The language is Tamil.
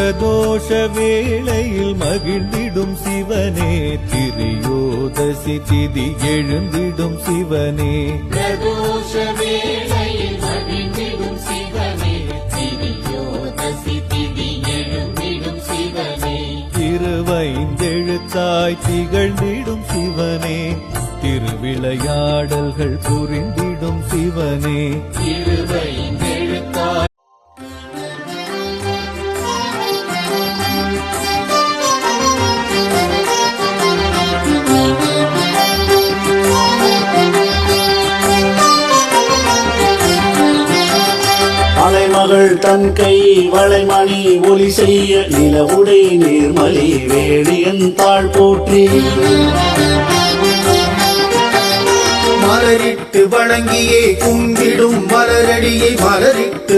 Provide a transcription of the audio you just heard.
பிரதோஷ வேளையில் மகிழ்ந்திடும் சிவனே, திரியோதசி திதி எழுந்திடும் சிவனே. பிரதோஷ வேளையில் மகிழ்ந்திடும் சிவனே, திரியோதசி திதி எழுந்திடும் சிவனே. திருவைந்தெழுத்தாய் திகழ்ந்திடும் சிவனே, திருவிளையாடல்கள் புரிந்திடும் சிவனே. திருவைந்தெழுத்தாய் மகள் தன் கை வளைமணி ஒலி செய்ய நிலவுடை நீர்மலி வேடியன் தாழ் போற்றி. மலரிட்டு வணங்கியே கும்பிடும் மலரடியை மலரிட்டு